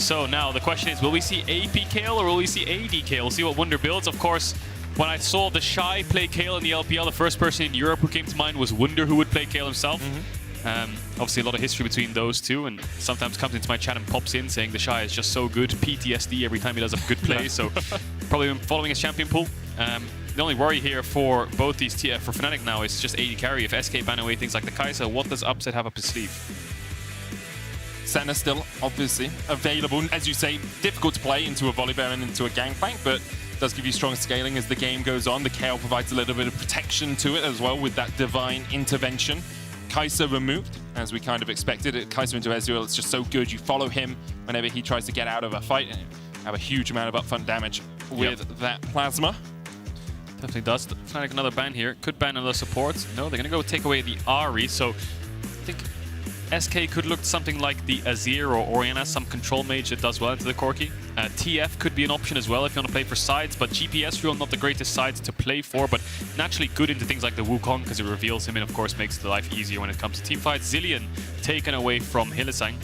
So now the question is, will we see AP Kayle or will we see AD Kayle? We'll see what Wunder builds. Of course, when I saw the Shy play Kayle in the LPL, the first person in Europe who came to mind was Wunder, who would play Kayle himself. Obviously a lot of history between those two, and sometimes comes into my chat and pops in saying the Shy is just so good, PTSD every time he does a good play, so probably been following his champion pool. The only worry here for both these for Fnatic now is just AD carry. If SK ban away things like the Kai'Sa, what does Upset have up his sleeve? Senna still obviously available. As you say, difficult to play into a Volibear and into a Gangplank, but does give you strong scaling as the game goes on. The Kayle provides a little bit of protection to it as well with that divine intervention. Kai'Sa removed, as we kind of expected. Kai'Sa into Ezreal, it's just so good. You follow him whenever he tries to get out of a fight and have a huge amount of upfront damage with that plasma. Definitely does. Fnatic another ban here. Could ban another support. No, they're going to go take away the Ahri. So I think SK could look something like the Azir or Orianna, some control mage that does well into the Corki. TF could be an option as well if you want to play for sides, but GPS Ezreal not the greatest sides to play for, but naturally good into things like the Wukong because it reveals him and of course makes the life easier when it comes to teamfights. Zilean taken away from Hylissang.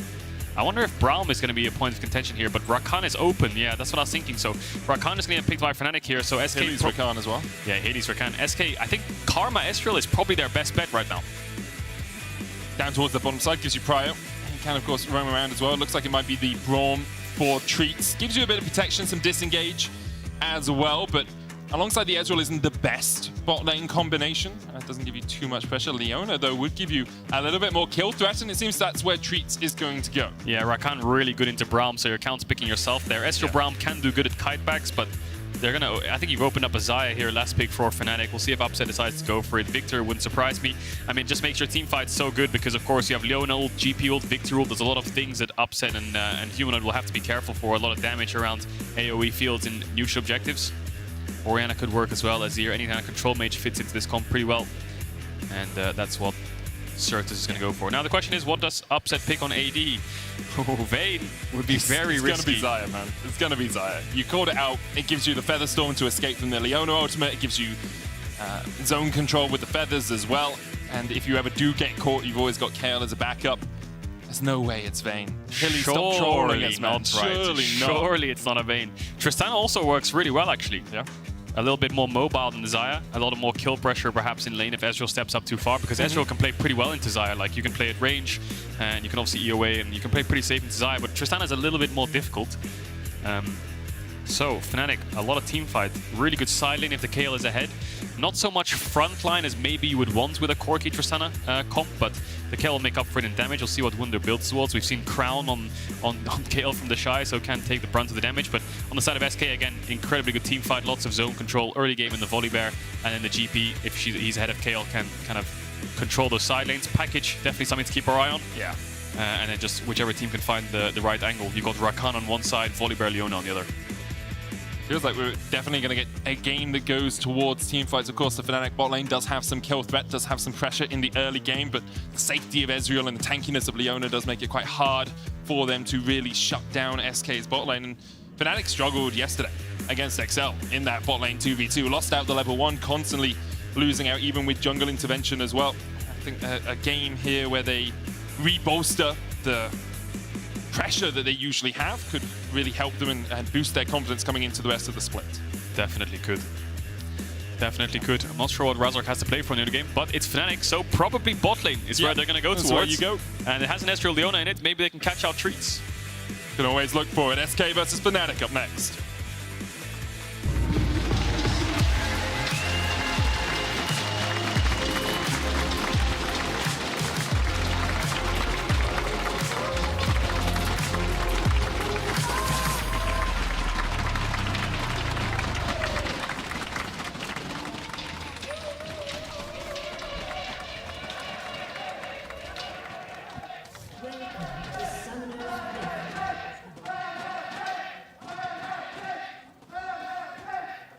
I wonder if Braum is going to be a point of contention here, but Rakan is open. Yeah, that's what I was thinking. So Rakan is going to get picked by Fnatic here. So SK... Hades Rakan as well. Yeah, Hades Rakan. SK, I think Karma Ezreal is probably their best bet right now. Down towards the bottom side, gives you Prio. You can, of course, roam around as well. It looks like it might be the Braum for Treatz. Gives you a bit of protection, some disengage as well, but alongside the Ezreal isn't the best bot lane combination. It doesn't give you too much pressure. Leona, though, would give you a little bit more kill threat, and it seems that's where Treatz is going to go. Yeah, Rakan really good into Braum, so you're count picking yourself there. Ezreal Braum can do good at kitebacks, but they're gonna... I think you've opened up a Xayah here, last pick for Fnatic. We'll see if Upset decides to go for it. Viktor wouldn't surprise me. I mean, just makes your team fight so good because, of course, you have Leona ult, GP ult, Viktor ult. There's a lot of things that Upset and Humanoid will have to be careful for. A lot of damage around AoE fields and neutral objectives. Orianna could work as well. Azir, any kind of control mage fits into this comp pretty well. And that's what Sertuss is going to go for. Now the question is, what does Upset pick on AD? Oh, Vayne would be very risky. It's going to be Xayah, man. It's going to be Xayah. You called it out. It gives you the Feather Storm to escape from the Leona ultimate. It gives you zone control with the feathers as well. And if you ever do get caught, you've always got Kayle as a backup. There's no way it's Vayne. Stop trolling us, man. Surely it's not a Vayne. Tristana also works really well, actually. Yeah. A little bit more mobile than Xayah. A lot of more kill pressure perhaps in lane if Ezreal steps up too far, because Ezreal can play pretty well into Xayah. Like, you can play at range, and you can obviously EOA, and you can play pretty safe into Xayah, but Tristana is a little bit more difficult. So, Fnatic, a lot of team fight. Really good side lane if the Kayle is ahead. Not so much front line as maybe you would want with a Corki Tristana comp, but the Kayle will make up for it in damage. We'll see what Wunder builds towards. We've seen Crown on Kayle from the Shy, so can take the brunt of the damage. But on the side of SK, again, incredibly good team fight. Lots of zone control, early game in the Volibear, and then the GP, if he's ahead of Kayle, can kind of control those side lanes. Package, definitely something to keep our eye on. Yeah. And then just whichever team can find the right angle. You've got Rakan on one side, Volibear, Leona on the other. Feels like we're definitely going to get a game that goes towards teamfights. Of course, the Fnatic bot lane does have some kill threat, does have some pressure in the early game, but the safety of Ezreal and the tankiness of Leona does make it quite hard for them to really shut down SK's bot lane. And Fnatic struggled yesterday against XL in that bot lane 2v2. Lost out the level 1, constantly losing out even with jungle intervention as well. I think a game here where they rebolster the pressure that they usually have could really help them and boost their confidence coming into the rest of the split. Definitely could. Definitely could. I'm not sure what Razork has to play for in the game, but it's Fnatic, so probably bot lane is where they're going to go towards. Where you go. And it has an Ezreal Leona in it. Maybe they can catch out Treatz. Can always look for it. SK versus Fnatic up next.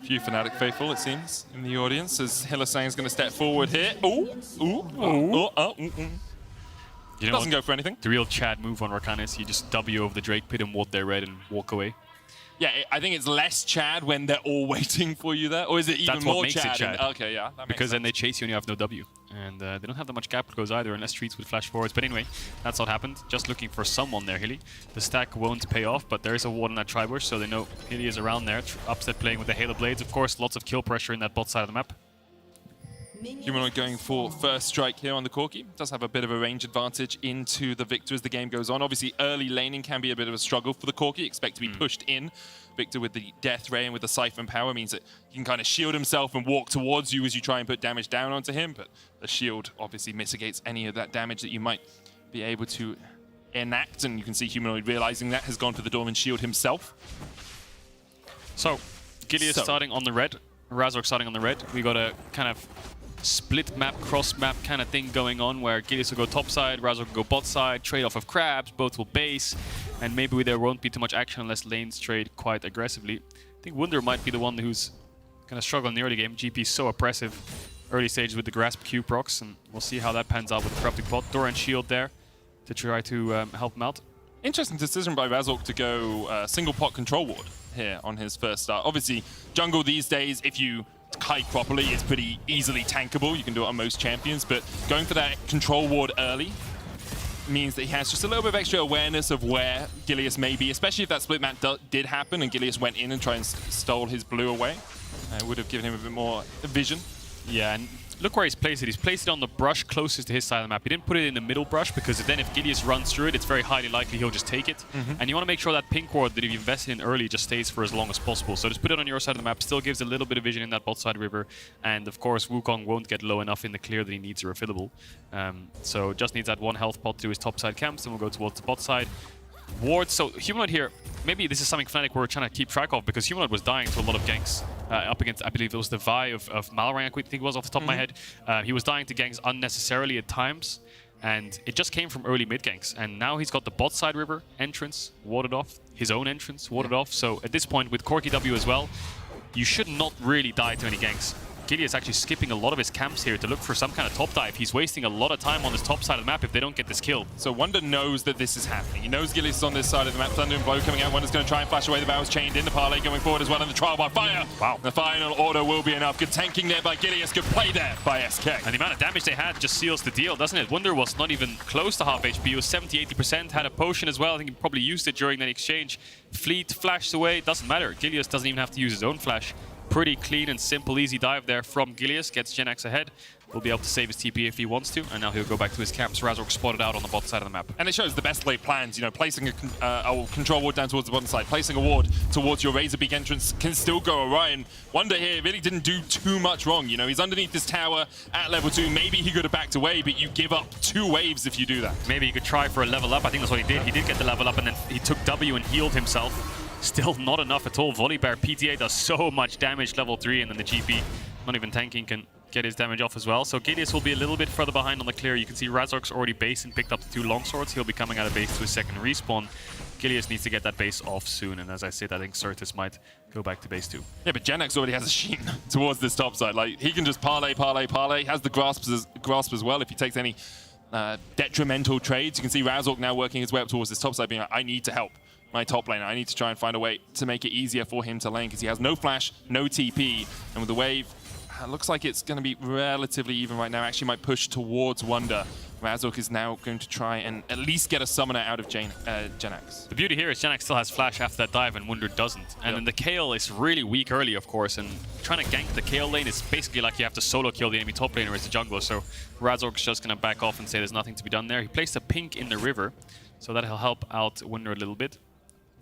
Few Fnatic faithful, it seems, in the audience, as Hylissang is going to step forward here. Doesn't go for anything. The real Chad move on Rakan is you just W over the Drake pit and what they read and walk away. Yeah, I think it's less Chad when they're all waiting for you there. Or is it even That's more what makes Chad? it Chad. Okay, yeah. That Because makes then sense. they chase you and you have no W. And they don't have that much gap goes either unless Treatz would flash forwards. But anyway, that's what happened. Just looking for someone there, Hilly. The stack won't pay off, but there is a ward on that Tribush, so they know Hilly is around there. Upset playing with the Halo Blades. Of course, lots of kill pressure in that bot side of the map. Humanoid going for first strike here on the Corki. Does have a bit of a range advantage into the Viktor as the game goes on. Obviously, early laning can be a bit of a struggle for the Corki. Expect to be pushed in. Viktor with the Death Ray and with the Siphon Power means that he can kind of shield himself and walk towards you as you try and put damage down onto him. But the shield obviously mitigates any of that damage that you might be able to enact. And you can see Humanoid realizing that has gone for the Dorman shield himself. So, Gilius starting on the red. Razork starting on the red. We got a kind of split map, cross map kind of thing going on where Gilius will go top side, Razork will go bot side, trade off of crabs, both will base, and maybe there won't be too much action unless lanes trade quite aggressively. I think Wunder might be the one who's going to struggle in the early game. GP is so oppressive early stages with the Grasp Q procs, and we'll see how that pans out with the Corrupting Bot. Doran Shield there to try to help him out. Interesting decision by Razork to go single pot control ward here on his first start. Obviously, jungle these days, if you kite properly, it's pretty easily tankable. You can do it on most champions, but going for that control ward early means that he has just a little bit of extra awareness of where Gilius may be, especially if that split map did happen and Gilius went in and tried and stole his blue away. It would have given him a bit more vision. Yeah, and look where he's placed it. He's placed it on the brush closest to his side of the map. He didn't put it in the middle brush because then if Gilius runs through it, it's very highly likely he'll just take it. And you want to make sure that pink ward that if you invested in early just stays for as long as possible. So just put it on your side of the map. Still gives a little bit of vision in that bot side river. And of course, Wukong won't get low enough in the clear that he needs a refillable. So just needs that one health pot to his top side camps, and we'll go towards the bot side. Wards, so Humanoid here, maybe this is something Fnatic were trying to keep track of because Humanoid was dying to a lot of ganks up against, I believe it was the Vi of Malrang, I think it was off the top of my head. He was dying to ganks unnecessarily at times, and it just came from early mid ganks. And now he's got the bot side river entrance warded off, his own entrance warded off. So at this point with Corki W as well, you should not really die to any ganks. Gilius is actually skipping a lot of his camps here to look for some kind of top dive. He's wasting a lot of time on this top side of the map if they don't get this kill. So Wunder knows that this is happening. He knows Gilius is on this side of the map. Thunder and Blow coming out. Wunder's going to try and flash away the barrels chained in. The parlay going forward as well, and the trial by fire. Wow. The final order will be enough. Good tanking there by Gilius. Good play there by SK. And the amount of damage they had just seals the deal, doesn't it? Wunder was not even close to half HP. He was 70-80%. Had a potion as well. I think he probably used it during that exchange. Fleet flashed away. Doesn't matter. Gilius doesn't even have to use his own flash. Pretty clean and simple, easy dive there from Gilius. Gets Jenax ahead. Will be able to save his TP if he wants to. And now he'll go back to his camps. Razork spotted out on the bot side of the map. And it shows the best laid plans. You know, placing a control ward down towards the bottom side, placing a ward towards your Razorbeak entrance can still go awry. And Wunder here really didn't do too much wrong. You know, he's underneath this tower at level 2. Maybe he could have backed away, but you give up 2 waves if you do that. Maybe he could try for a level up. I think that's what he did. He did get the level up, and then he took W and healed himself. Still not enough at all. Volibear PTA does so much damage level 3, and then the GP, not even tanking, can get his damage off as well. So Gilius will be a little bit further behind on the clear. You can see Razork's already based and picked up the 2 longswords. He'll be coming out of base to his second respawn. Gilius needs to get that base off soon, and as I said, I think Sertuss might go back to base too. Yeah, but Jenax already has a sheen towards this top side. Like, he can just parlay. He has the grasp as well if he takes any detrimental trades. You can see Razork now working his way up towards this top side, being like, I need to help my top laner. I need to try and find a way to make it easier for him to lane because he has no flash, no TP, and with the wave, it looks like it's going to be relatively even right now. Actually might push towards Wunder. Razork is now going to try and at least get a summoner out of Jenax. The beauty here is Jenax still has flash after that dive and Wunder doesn't. And then the Kayle is really weak early, of course, and trying to gank the Kayle lane is basically like you have to solo kill the enemy top laner as the jungler. So Razork's just going to back off and say there's nothing to be done there. He placed a pink in the river, so that'll help out Wunder a little bit.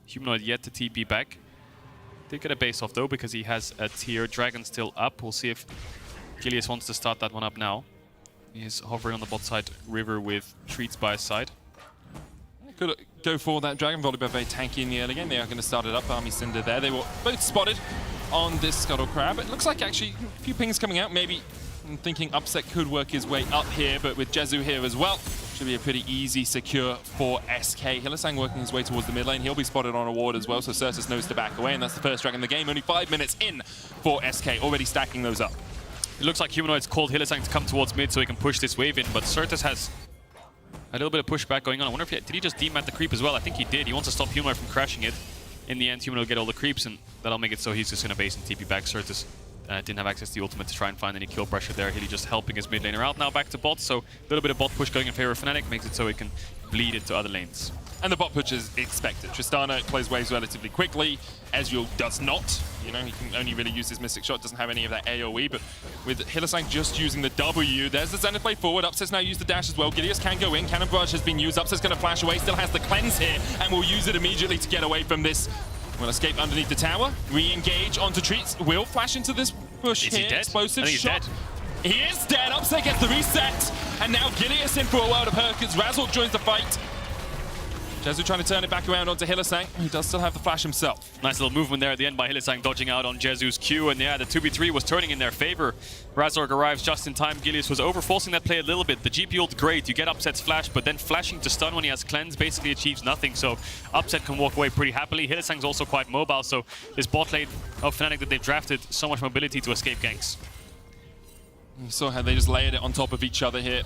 Humanoid yet to TP back. Did get a base off though because he has a tier. Dragon still up. We'll see if Gilius wants to start that one up now. He's hovering on the bot side river with Treatz by his side. Could go for that Dragon. Volibear very tanky in the early game. They are going to start it up. Army Cinder there. They were both spotted on this Scuttle Crab. It looks like actually a few pings coming out. Maybe I'm thinking Upset could work his way up here, but with Jezu here as well, should be a pretty easy secure for SK. Hylissang working his way towards the mid lane. He'll be spotted on a ward as well, so Sertuss knows to back away, and that's the first dragon in the game. Only 5 minutes in for SK, already stacking those up. It looks like Humanoid's called Hylissang to come towards mid so he can push this wave in, but Sertuss has a little bit of pushback going on. I wonder if did he just demat the creep as well? I think he did. He wants to stop Humanoid from crashing it. in the end, Humanoid will get all the creeps, and that'll make it so he's just going to base and TP back. Sertuss didn't have access to the ultimate to try and find any kill pressure there. Hilly just helping his mid laner out. Now back to bot, so a little bit of bot push going in favor of Fnatic makes it so it can bleed into other lanes. And the bot push is expected. Tristana plays waves relatively quickly. Ezreal does not. You know, he can only really use his Mystic Shot, doesn't have any of that AoE, but with Hylissang just using the W, there's the Zenith play forward. Upset's now used the dash as well. Gilius can go in. Cannon Barrage has been used. Upset's going to flash away, still has the cleanse here, and will use it immediately to get away from this. Will escape underneath the tower. Re-engage onto Treatz. Will flash into this push Is here. he dead? Explosive shot. Dead. He is dead. Upset gets the reset. And now Gilius in for a world of hurt as Razork joins the fight. Jezu trying to turn it back around onto Hylissang. He does still have the flash himself. Nice little movement there at the end by Hylissang, dodging out on Jezu's Q, and yeah, the 2v3 was turning in their favor. Razork arrives just in time. Gilius was overforcing that play a little bit. The GP ult great, you get Upset's flash, but then flashing to stun when he has cleanse basically achieves nothing, so Upset can walk away pretty happily. Hylissang's also quite mobile, so this bot lane of Fnatic that they've drafted, so much mobility to escape ganks. You saw how they just layered it on top of each other here.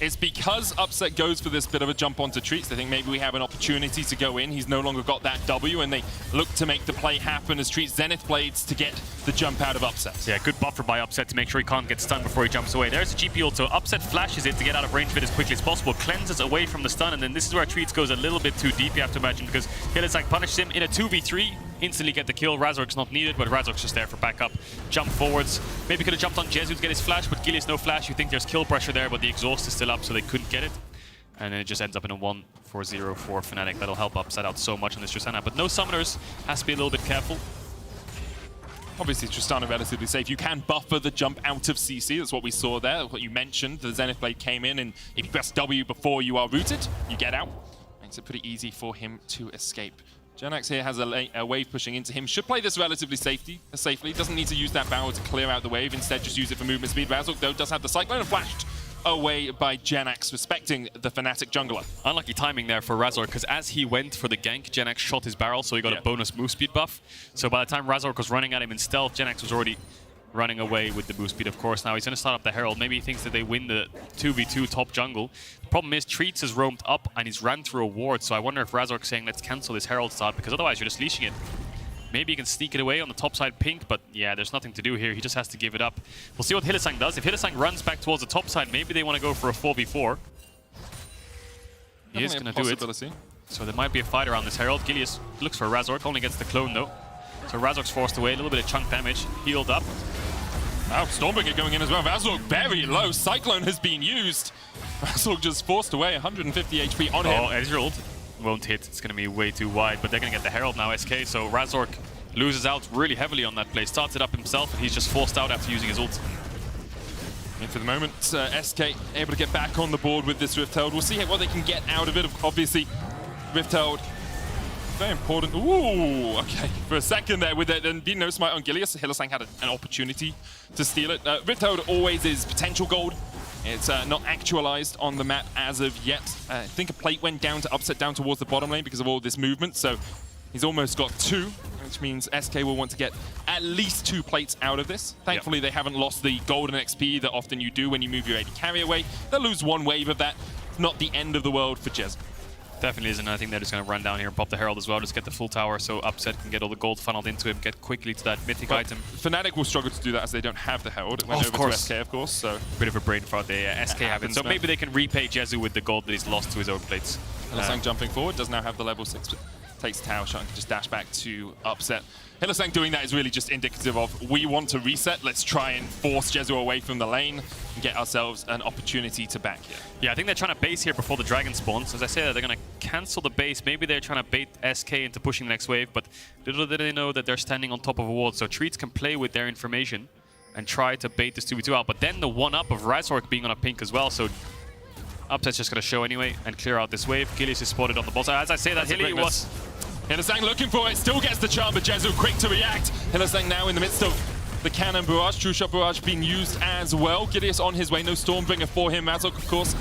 It's because Upset goes for this bit of a jump onto Treatz. They think maybe we have an opportunity to go in. He's no longer got that W, and they look to make the play happen as Treatz Zenith Blades to get the jump out of Upset. Yeah, good buffer by Upset to make sure he can't get stunned before he jumps away. There's the GP ult, so Upset flashes it to get out of range of it as quickly as possible, cleanses away from the stun, and then this is where Treatz goes a little bit too deep, you have to imagine, because Hylissang punishes him in a 2v3. Instantly get the kill. Razork's not needed, but Razork's just there for backup. Jump forwards. Maybe could have jumped on Jezu to get his flash, but Gilius no flash. You think there's kill pressure there, but the exhaust is still up, so they couldn't get it. And then it just ends up in a 1-4-0 for Fnatic. That'll help Upset out so much on this Tristana. But no summoners. Has to be a little bit careful. Obviously, Tristana relatively safe. You can buffer the jump out of CC. That's what we saw there. What you mentioned, the Zenith Blade came in, and if you press W before you are rooted, you get out. Makes it pretty easy for him to escape. Jenax here has a wave pushing into him. Should play this relatively safely. Doesn't need to use that barrel to clear out the wave. Instead, just use it for movement speed. Razork, though, does have the Cyclone and flashed away by Jenax, respecting the Fnatic jungler. Unlucky timing there for Razork, because as he went for the gank, Jenax shot his barrel, so he got a bonus move speed buff. So by the time Razork was running at him in stealth, Jenax was already running away with the boost speed, of course. Now he's going to start up the Herald. Maybe he thinks that they win the 2v2 top jungle. The problem is Treatz has roamed up and he's ran through a ward, so I wonder if Razork's saying let's cancel this Herald start, because otherwise you're just leashing it. Maybe he can sneak it away on the top side pink, but yeah, there's nothing to do here. He just has to give it up. We'll see what Hylissang does. If Hylissang runs back towards the top side, maybe they want to go for a 4v4. He is going to do it. So there might be a fight around this Herald. Gilius looks for Razork, only gets the clone though. So Razork's forced away, a little bit of chunk damage, healed up. Now Stormbringer going in as well. Razork very low. Cyclone has been used. Razork just forced away 150 HP on him. Oh, Ezreal won't hit. It's going to be way too wide, but they're going to get the Herald now, SK. So Razork loses out really heavily on that play. Starts it up himself, and he's just forced out after using his ult. And for the moment, SK able to get back on the board with this Rift Herald. We'll see what they can get out of it. Obviously, Rift Herald, very important. Ooh, okay. For a second there, with it and being no smite on Gilius, Hylissang had an opportunity to steal it. Rift Herald always is potential gold. It's not actualized on the map as of yet. I think a plate went down to Upset down towards the bottom lane because of all this movement, so he's almost got 2, which means SK will want to get at least 2 plates out of this. Thankfully, they haven't lost the golden XP that often you do when you move your AD carry away. They'll lose 1 wave of that. It's not the end of the world for Jezu. Definitely isn't. I think they're just going to run down here and pop the Herald as well, just get the full tower so Upset can get all the gold funneled into him, get quickly to that mythic item. Fnatic will struggle to do that as they don't have the Herald. It went over to SK, of course. So bit of a brain fart there. SK have it. So maybe they can repay Jezu with the gold that he's lost to his own plates. Hylissang jumping forward, does now have the level 6. Takes the tower shot and can just dash back to Upset. Hylissang doing that is really just indicative of we want to reset. Let's try and force Jezu away from the lane and get ourselves an opportunity to back here. Yeah, I think they're trying to base here before the dragon spawns. As I say that, they're going to cancel the base. Maybe they're trying to bait SK into pushing the next wave, but little did they know that they're standing on top of a wall. So Treatz can play with their information and try to bait this 2v2 out. But then the 1-up of Razork being on a pink as well, so Upset's just going to show anyway and clear out this wave. Gilius is spotted on the bot side. As I say that, Hilly was... Hylissang looking for it, still gets the charm, but Jezu quick to react. Hylissang now in the midst of the cannon barrage, true shot barrage being used as well. Gilius on his way, no Stormbringer for him. Razork, of course,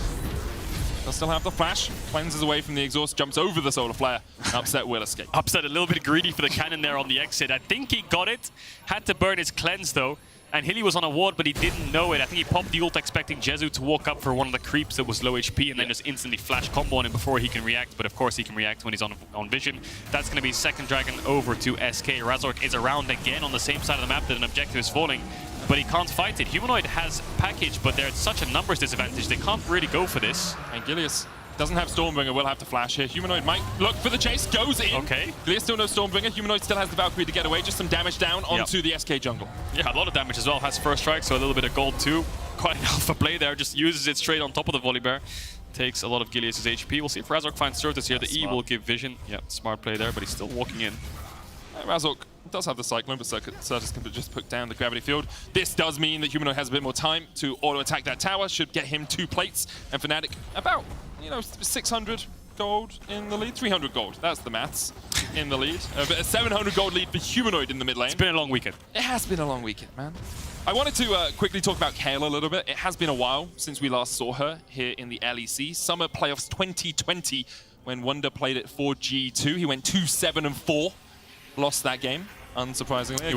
does still have the flash, cleanses away from the exhaust, jumps over the solar flare. Upset will escape. Upset a little bit greedy for the cannon there on the exit. I think he got it, had to burn his cleanse though. And Hilly was on a ward, but he didn't know it. I think he popped the ult expecting Jezu to walk up for one of the creeps that was low HP and then just instantly flash combo on him before he can react. But of course he can react when he's on vision. That's going to be second dragon over to SK. Razork is around again on the same side of the map that an objective is falling, but he can't fight it. Humanoid has package, but they're at such a numbers disadvantage. They can't really go for this. And Gilius doesn't have Stormbringer, will have to flash here. Humanoid might look for the chase, goes in. Okay. Gilius still no Stormbringer. Humanoid still has the Valkyrie to get away. Just some damage down onto the SK jungle. Yeah, a lot of damage as well. Has first strike, so a little bit of gold too. Quite an alpha play there. Just uses it straight on top of the Volibear. Takes a lot of Gilius' HP. We'll see if Razork finds Sertuss here. The E will give vision. Yeah, smart play there, but he's still walking in. Razork does have the Cyclone, but Sertuss can just put down the gravity field. This does mean that Humanoid has a bit more time to auto-attack that tower. Should get him 2 plates. And Fnatic about, 600 gold in the lead. 300 gold, that's the maths, in the lead. But a 700 gold lead for Humanoid in the mid lane. It's been a long weekend. It has been a long weekend, man. I wanted to quickly talk about Kayle a little bit. It has been a while since we last saw her here in the LEC Summer Playoffs 2020 when Wunder played it for G2. He went 2-7-4. Lost that game, unsurprisingly.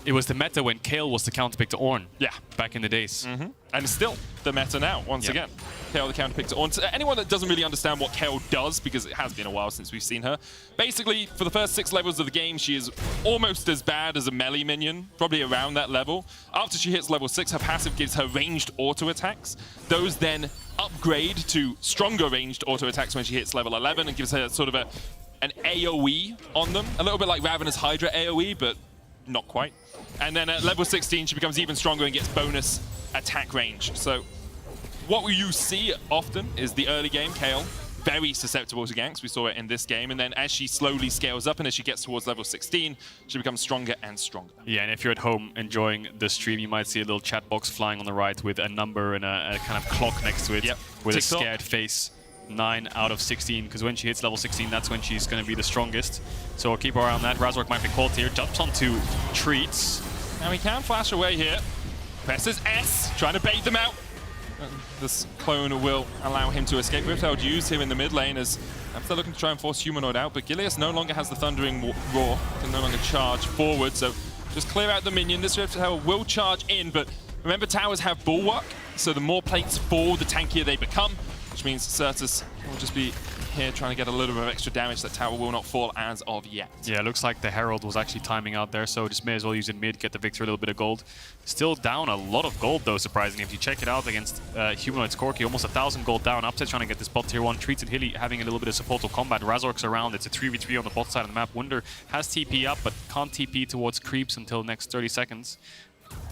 It was the meta when Kayle was the counterpick to Ornn. Yeah. Back in the days. And still the meta now, once again. Kayle the counterpick to Ornn. To anyone that doesn't really understand what Kayle does, because it has been a while since we've seen her, basically, for the first 6 levels of the game, she is almost as bad as a melee minion, probably around that level. After she hits level 6, her passive gives her ranged auto attacks. Those then upgrade to stronger ranged auto attacks when she hits level 11 and gives her sort of an AoE on them. A little bit like Ravenous Hydra AoE, but not quite. And then at level 16, she becomes even stronger and gets bonus attack range. So what you see often is the early game, Kayle, very susceptible to ganks. We saw it in this game. And then as she slowly scales up and as she gets towards level 16, she becomes stronger and stronger. Yeah, and if you're at home enjoying the stream, you might see a little chat box flying on the right with a number and a kind of clock next to it with TikTok. A scared face. 9 out of 16, because when she hits level 16, that's when she's going to be the strongest. So we'll keep our eye on that. Razork might be caught here. Jumps onto Treatz. Now he can flash away here. Presses S, trying to bait them out. This clone will allow him to escape. Rift Herald use him in the mid lane as they're looking to try and force Humanoid out, but Gilius no longer has the Thundering Roar, can no longer charge forward, so just clear out the minion. This Rift Herald will charge in, but remember, towers have Bulwark, so the more plates fall, the tankier they become, which means Sertuss will just be here trying to get a little bit of extra damage. That tower will not fall as of yet. Yeah, it looks like the Herald was actually timing out there, so just may as well use it mid, get the Viktor a little bit of gold. Still down a lot of gold, though, surprisingly. If you check it out against Humanoid's Corki, almost 1,000 gold down. Upset trying to get this bot tier 1. Treatz and Hilly having a little bit of support of combat. Razork's around. It's a 3v3 on the bot side of the map. Wunder has TP up, but can't TP towards creeps until next 30 seconds.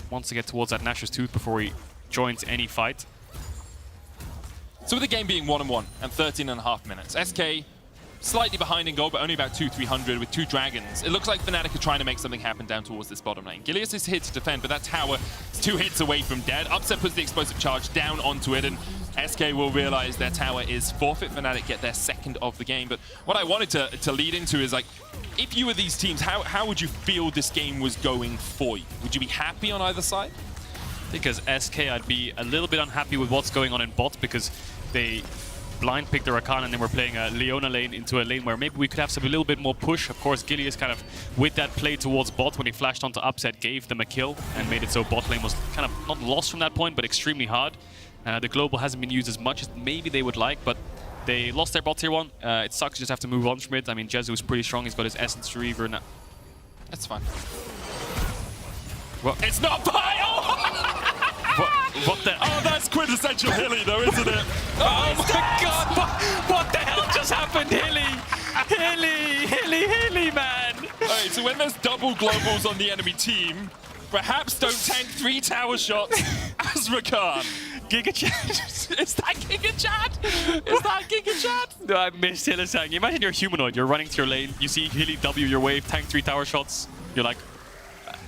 Wants to get towards that Nash's Tooth before he joins any fight. So with the game being 1-1 and 13.5 minutes, SK slightly behind in gold, but only about 200-300 with 2 dragons. It looks like Fnatic are trying to make something happen down towards this bottom lane. Gilius is here to defend, but that tower is 2 hits away from dead. Upset puts the explosive charge down onto it, and SK will realize their tower is forfeit. Fnatic get their 2nd of the game. But what I wanted to lead into is, like, if you were these teams, how would you feel this game was going for you? Would you be happy on either side? Because SK, I'd be a little bit unhappy with what's going on in bot, because they blind picked the Rakan and then we're playing a Leona lane into a lane where maybe we could have a little bit more push. Of course, Gilius kind of, with that play towards bot when he flashed onto Upset, gave them a kill and made it so bot lane was kind of not lost from that point, but extremely hard. The global hasn't been used as much as maybe they would like, but they lost their bot tier 1. It sucks, just have to move on from it. I mean, Jezu is pretty strong. He's got his Essence Reaver now. That's fine. What? It's not fine! What the? Oh, that's quintessential Hilly, though, isn't it? Oh my god! What the hell just happened, Hilly? Hilly, man! Alright, so when there's double globals on the enemy team, perhaps don't tank 3 tower shots as Rakan. Giga Chat. Is that Giga Chat? Is that Giga Chat? No, I missed Hylissang. Imagine you're Humanoid, you're running to your lane, you see Hilly W your wave, tank 3 tower shots, you're like...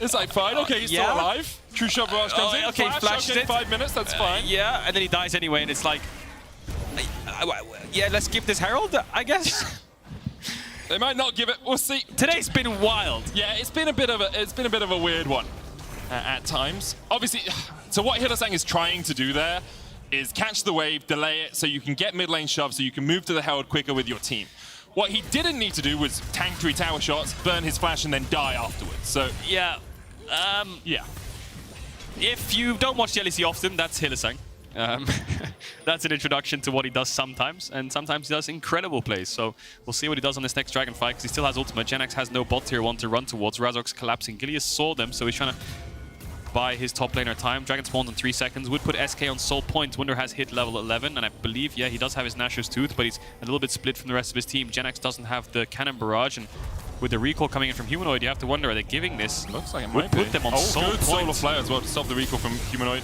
It's like, fine, okay, he's still alive. True Shot Barrage comes in, okay, flashes it. 5 minutes, that's fine. Yeah, and then he dies anyway, and it's like... yeah, let's give this Herald, I guess. They might not give it, we'll see. Today's been wild. Yeah, it's been a bit of a weird one at times. Obviously, so what Hylissang is trying to do there is catch the wave, delay it, so you can get mid lane shove, so you can move to the Herald quicker with your team. What he didn't need to do was tank 3 tower shots, burn his flash, and then die afterwards. So yeah, yeah. if you don't watch the LEC often, that's Hylissang. That's an introduction to what he does sometimes, and sometimes he does incredible plays. So we'll see what he does on this next Dragon fight, because he still has ultimate. Jenax has no bot tier 1 to run towards. Razork's collapsing. Gilius saw them, so he's trying to buy his top laner time. Dragon spawns in 3 seconds. Would put SK on soul point. Wunder has hit level 11, and I believe, yeah, he does have his Nashor's Tooth, but he's a little bit split from the rest of his team. Jenax doesn't have the Cannon Barrage, and with the recall coming in from Humanoid, you have to wonder, are they giving this? Looks like it would might put be. them on soul good point. Solar Flare as well to stop the recall from Humanoid.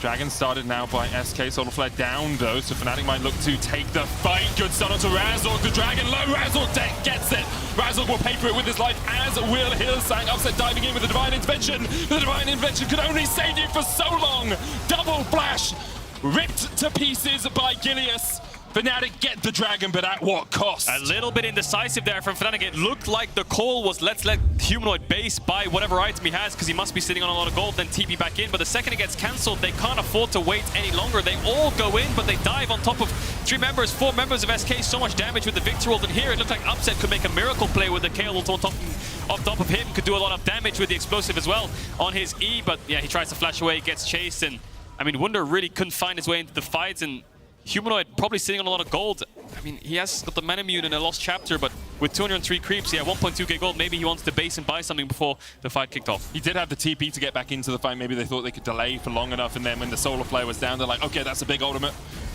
Dragon started now by SK. Solar Flare down though, so Fnatic might look to take the fight. Good start onto Razork. The Dragon low. Razork gets it. Razork will pay for it with his life, as will Hylissang. Upset diving in with the Divine Intervention. The Divine Intervention could only save you for so long. Double flash. Ripped to pieces by Gilius. Fnatic get the Dragon, but at what cost? A little bit indecisive there from Fnatic. It looked like the call was let's let Humanoid base buy whatever item he has, because he must be sitting on a lot of gold, then TP back in. But the second it gets cancelled, they can't afford to wait any longer. They all go in, but they dive on top of 4 members of SK. So much damage with the Viktor ult, and here it looked like Upset could make a miracle play with the Kayle ult on top of him. Could do a lot of damage with the explosive as well on his E, but yeah, he tries to flash away, gets chased, and I mean, Wunder really couldn't find his way into the fights, and Humanoid probably sitting on a lot of gold. I mean, he has got the mana immune in a lost chapter, but with 203 creeps, yeah, 1.2k gold, maybe he wants to base and buy something before the fight kicked off. He did have the TP to get back into the fight. Maybe they thought they could delay for long enough, and then when the Solar Flare was down, they're like, okay, that's a big ultimate.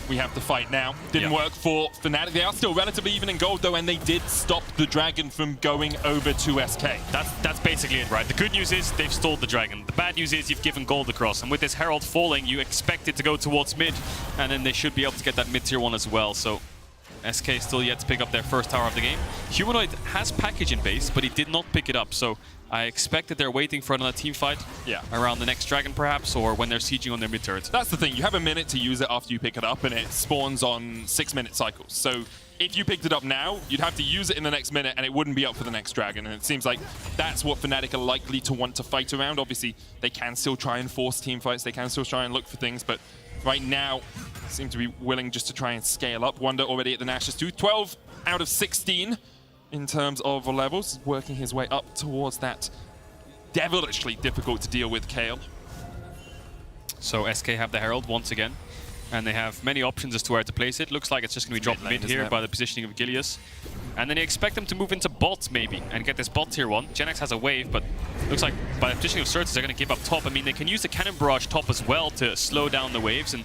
We have to fight now. Didn't work for Fnatic. They are still relatively even in gold, though, and they did stop the Dragon from going over to SK. That's basically it, right? The good news is they've stalled the Dragon. The bad news is you've given gold across, and with this Herald falling, you expect it to go towards mid, and then they should be able to get that mid tier 1 as well. So SK still yet to pick up their first tower of the game. Humanoid has package in base, but he did not pick it up, so I expect that they're waiting for another team fight around the next Dragon perhaps, or when they're sieging on their mid turret. That's the thing, you have a minute to use it after you pick it up, and it spawns on 6-minute cycles. So if you picked it up now, you'd have to use it in the next minute, and it wouldn't be up for the next Dragon. And it seems like that's what Fnatic are likely to want to fight around. Obviously, they can still try and force team fights, they can still try and look for things, but right now, seem to be willing just to try and scale up. Wunder already at the Nashor's Tooth, 12 out of 16 in terms of levels, working his way up towards that devilishly difficult to deal with Kayle. So SK have the Herald once again, and they have many options as to where to place it. Looks like it's just going to be dropped mid here by the positioning of Gilius. And then you expect them to move into bots maybe and get this bot tier 1. Jenax has a wave, but looks like by the positioning of Sertuss, they're going to give up top. I mean, they can use the Cannon Barrage top as well to slow down the waves. And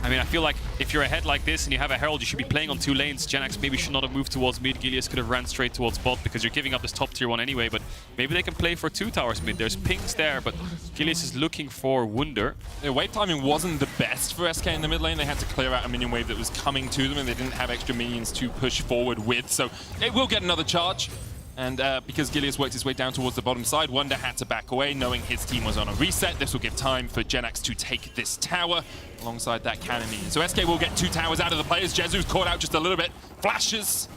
I mean, I feel like if you're ahead like this and you have a Herald, you should be playing on 2 lanes. Jenax maybe should not have moved towards mid. Gilius could have ran straight towards bot, because you're giving up this top tier 1 anyway. But maybe they can play for 2 towers mid. There's pings there, but Gilius is looking for Wunder. The wave timing wasn't the best for SK in the mid lane. They had to clear out a minion wave that was coming to them, and they didn't have extra minions to push forward with. So they will get another charge. And because Gilius worked his way down towards the bottom side, Wunder had to back away, knowing his team was on a reset. This will give time for Jenax to take this tower alongside that cannon minion. So SK will get 2 towers out of the players. Jezu's caught out just a little bit, flashes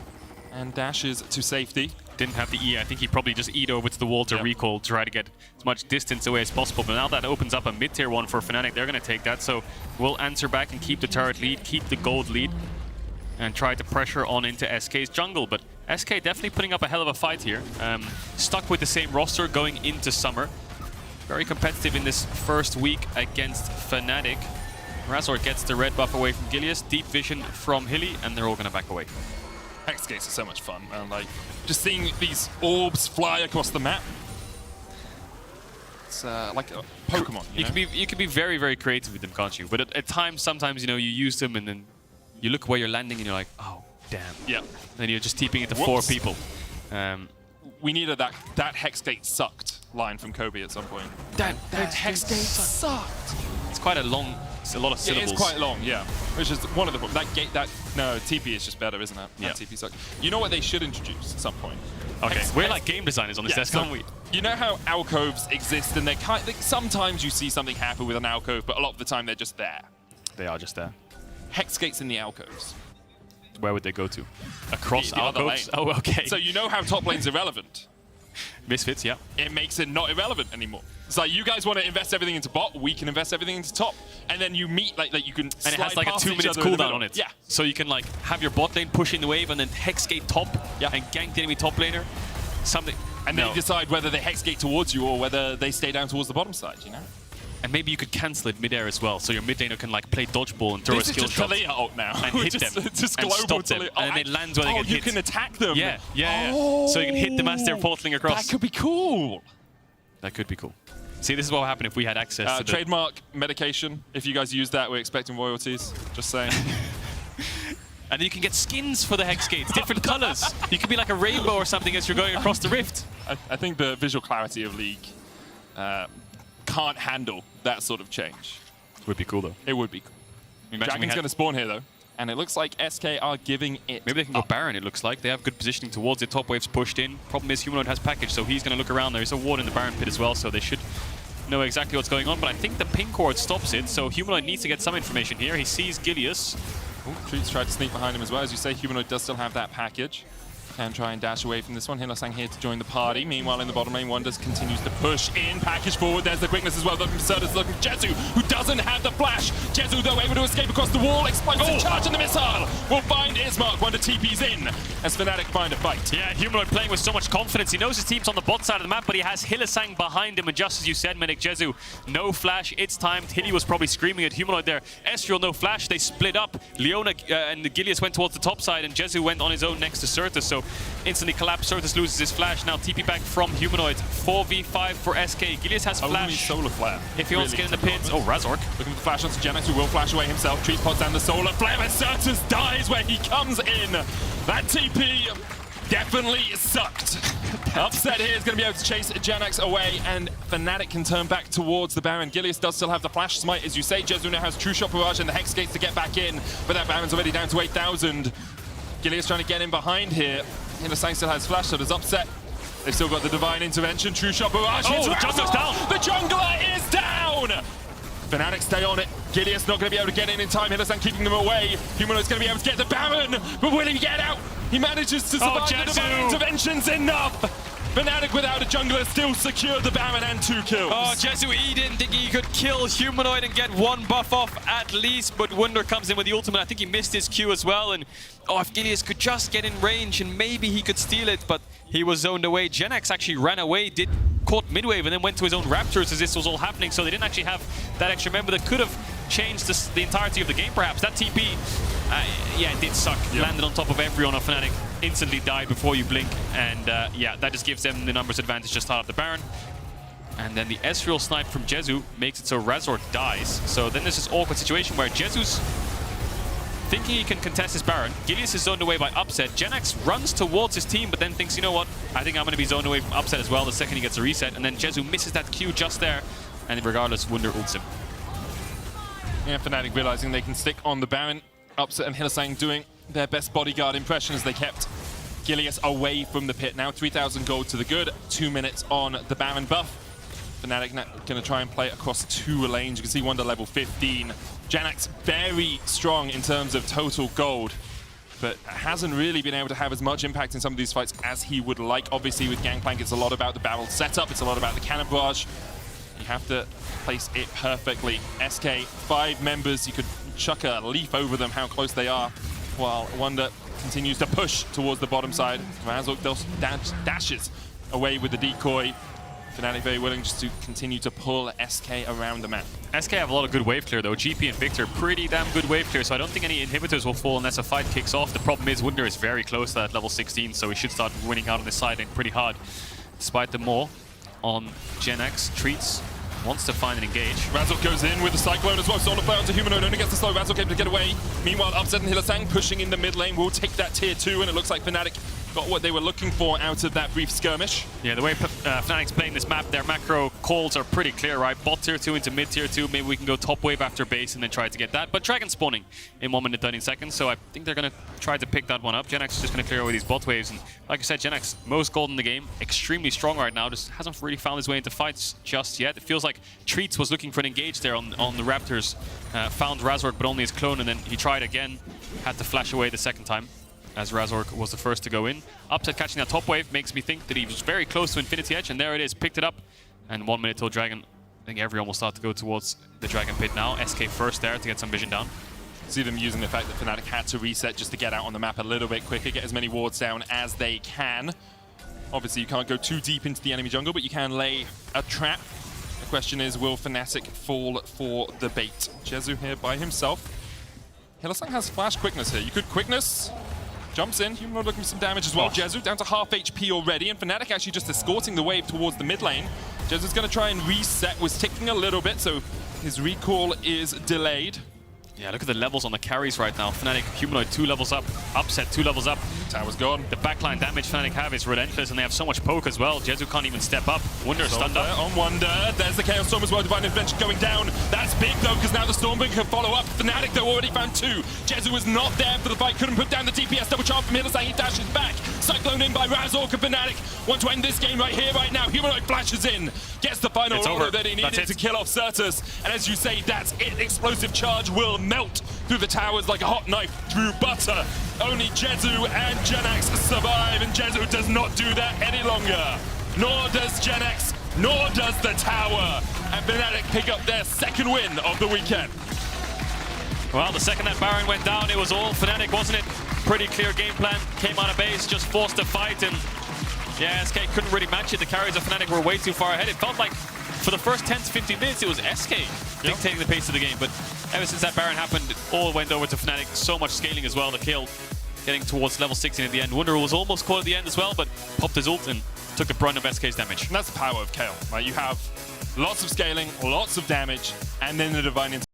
and dashes to safety. Didn't have the E. I think he probably just E'd over to the wall to recall, try to get as much distance away as possible. But now that opens up a mid-tier 1 for Fnatic, they're going to take that. So we'll answer back and keep the turret lead, keep the gold lead, and try to pressure on into SK's jungle. But SK definitely putting up a hell of a fight here. Stuck with the same roster going into Summer. Very competitive in this first week against Fnatic. Razork gets the red buff away from Gilius, deep vision from Hilly, and they're all going to back away. Hex gates are so much fun, man. Like, just seeing these orbs fly across the map. It's like a Pokemon. You can be very, very creative with them, can't you? But at times, sometimes, you know, you use them and then you look where you're landing and you're like, oh, damn. Yeah. Then you're just TPing into 4 people. We needed that Hex gate sucked line from Kobe at some point. That Hex gate sucked. It's quite a long. It's a lot of syllables. It is quite long, yeah. Which is one of the problems. That gate, no, TP is just better, isn't it? Yeah. That TP sucks. You know what they should introduce at some point? Okay, we're like game designers on this desk, aren't we? You know how alcoves exist, and sometimes you see something happen with an alcove, but a lot of the time they're just there. They are just there. Hex gates in the alcoves. Where would they go to? Across the other alcoves? lane. Oh, okay. So you know how top lane's irrelevant? Misfits, yeah. It makes it not irrelevant anymore. It's like, you guys want to invest everything into bot, we can invest everything into top. And then you meet, like you can and it has like a 2 minutes cooldown on it. Yeah. So you can like have your bot lane pushing the wave and then hexgate top and gank the enemy top laner. Something. And then you decide whether they hexgate towards you or whether they stay down towards the bottom side, you know? And maybe you could cancel it mid-air as well, so your mid laner can like play dodgeball and throw a skill shot. Talia ult now. And hit them. Just and global stop them. Talia. And then it lands where they get hit. You can attack them. Yeah. Oh, So you can hit them as they're portaling across. That could be cool. That could be cool. See, this is what would happen if we had access to trademark medication. If you guys use that, we're expecting royalties. Just saying. And you can get skins for the Hex Gates, different colors. You could be like a rainbow or something as you're going across the rift. I think the visual clarity of League can't handle that sort of change. Would be cool though. It would be cool. Dragon's going to spawn here though. And it looks like SK are giving it Maybe they can go Baron, it looks like. They have good positioning towards it. Top wave's pushed in. Problem is Humanoid has package, so he's going to look around. There's a ward in the Baron pit as well, so they should know exactly what's going on. But I think the ping cord stops it, so Humanoid needs to get some information here. He sees Gilius. Treatz tried to sneak behind him as well. As you say, Humanoid does still have that package. And try and dash away from this one. Hylissang here to join the party. Meanwhile, in the bottom lane, Wunder continues to push in. Package forward. There's the quickness as well. Looking for Sertuss, looking for Jezu, who doesn't have the flash. Jezu, though, able to escape across the wall. Explosive charge and the missile will find Ismark. Wunder TP's in as Fnatic find a fight. Yeah, Humanoid playing with so much confidence. He knows his team's on the bot side of the map, but he has Hylissang behind him. And just as you said, Medic Jezu, no flash. It's timed. Hilly was probably screaming at Humanoid there. Ezreal, no flash. They split up. Leona and Gilius went towards the top side, and Jezu went on his own next to Sertuss. So instantly collapse. Sertuss loses his flash. Now TP back from Humanoid. 4v5 for SK. Gilius has flash. Only solar flare. If he wants to get in the pits. Oh, Razork. Looking for flash onto Jenax, who will flash away himself. Treatz pots down the solar flare, and Sertuss dies where he comes in. That TP definitely sucked. Upset here is going to be able to chase Jenax away, and Fnatic can turn back towards the Baron. Gilius does still have the flash smite, as you say. Jezu now has True Shot Barrage and the Hex Gates to get back in, but that Baron's already down to 8,000. Gilius trying to get in behind here. Hylissang still has flash, so there's upset. They've still got the Divine Intervention, True Shot Barrage. Oh, the jungler's down! The jungler is down! Fnatic stay on it. Gilius not going to be able to get in time. Hylissang keeping them away. Humanoid's going to be able to get the Baron, but will he get out? He manages to survive the Divine Intervention's enough. Fnatic without a jungler still secured the Baron and 2 kills. Oh, Jezu, he didn't think he could kill Humanoid and get one buff off at least, but Wunder comes in with the ultimate. I think he missed his Q as well, and if Gilius could just get in range and maybe he could steal it, but he was zoned away. Jenax actually ran away, caught midwave, and then went to his own Raptors as this was all happening, so they didn't actually have that extra member that could have changed the entirety of the game perhaps. That TP, yeah, it did suck. Yep. Landed on top of everyone of Fnatic, instantly died before you blink, and yeah, that just gives them the numbers advantage just out of the Baron. And then the Ezreal snipe from Jezu makes it so Razork dies. So then there's this awkward situation where Jezu's thinking he can contest his Baron. Gilius is zoned away by Upset. Jenax runs towards his team, but then thinks, you know what, I think I'm going to be zoned away from Upset as well the second he gets a reset. And then Jezu misses that Q just there, and regardless, Wunder ults him. Yeah, Fnatic realizing they can stick on the Baron. Upset and Hylissang doing their best bodyguard impression as they kept Gilius away from the pit. Now 3,000 gold to the good, 2 minutes on the Baron buff. Fnatic going to try and play across 2 lanes. You can see Wunder level 15. Jenax very strong in terms of total gold, but hasn't really been able to have as much impact in some of these fights as he would like. Obviously with Gangplank, it's a lot about the barrel setup, it's a lot about the cannon barrage. You have to place it perfectly. SK, 5 members, you could chuck a leaf over them, how close they are, while Wunder continues to push towards the bottom side. Razork dashes away with the decoy. Fnatic very willing just to continue to pull SK around the map. SK have a lot of good wave clear though. GP and Viktor, pretty damn good wave clear, so I don't think any inhibitors will fall unless a fight kicks off. The problem is Wunder is very close to that level 16, so he should start winning out on this side and pretty hard. Despite the more on Jenax, Treatz wants to find and engage. Razork goes in with the Cyclone as well. Solar Flare onto Humanoid, only gets the slow. Razork able to get away. Meanwhile, Upset and Hylissang pushing in the mid lane will take that tier 2, and it looks like Fnatic got what they were looking for out of that brief skirmish. Yeah, the way Fnatic's playing this map, their macro calls are pretty clear, right? Bot tier 2 into mid tier 2. Maybe we can go top wave after base and then try to get that. But Dragon spawning in 1 minute 13 seconds, so I think they're going to try to pick that one up. Jenax is just going to clear away these bot waves. And like I said, Jenax, most gold in the game, extremely strong right now. Just hasn't really found his way into fights just yet. It feels like Treatz was looking for an engage there on the Raptors. Found Razork, but only his clone, and then he tried again. Had to flash away the second time, as Razork was the first to go in. Upset catching that top wave makes me think that he was very close to Infinity Edge, and there it is, picked it up. And 1 minute till Dragon. I think everyone will start to go towards the Dragon Pit now. SK first there to get some vision down. See them using the fact that Fnatic had to reset just to get out on the map a little bit quicker, get as many wards down as they can. Obviously, you can't go too deep into the enemy jungle, but you can lay a trap The question is, will Fnatic fall for the bait? Jezu here by himself. Hylissang has flash quickness here. You could quickness, jumps in, Humanoid looking for some damage as well. Jezu down to half HP already, and Fnatic actually just escorting the wave towards the mid lane. Jezu's going to try and reset, was ticking a little bit, so his recall is delayed. Yeah, look at the levels on the carries right now. Fnatic, Humanoid 2 levels up, Upset 2 levels up. Tower's gone. The backline damage Fnatic have is relentless, and they have so much poke as well. Jezu can't even step up. Wunder stunned up. On Wunder, there's the Chaos Storm as well. Divine Intervention going down. That's big though, because now the Stormbringer can follow up. Fnatic though already found 2. Jezu was not there for the fight, couldn't put down the DPS. Double charge from Hylissang, he dashes back. Cyclone in by Razork and Fnatic. Want to end this game right here, right now. Humanoid flashes in, gets the final order that he needed to kill off Sertuss. And as you say, that's it. Explosive charge will melt through the towers like a hot knife through butter. Only Jezu and Genax survive, and Jezu does not do that any longer. Nor does Genax, nor does the tower. And Fnatic pick up their second win of the weekend. Well, the second that Baron went down, it was all Fnatic, wasn't it? Pretty clear game plan. Came out of base, just forced a fight, and yeah, SK couldn't really match it. The carries of Fnatic were way too far ahead. It felt like for the first 10 to 15 minutes, it was SK dictating the pace of the game. But ever since that Baron happened, it all went over to Fnatic. So much scaling as well. The Kayle getting towards level 16 at the end. Wunder was almost caught at the end as well, but popped his ult and took the brunt of SK's damage. And that's the power of Kayle, right? You have lots of scaling, lots of damage, and then the Divine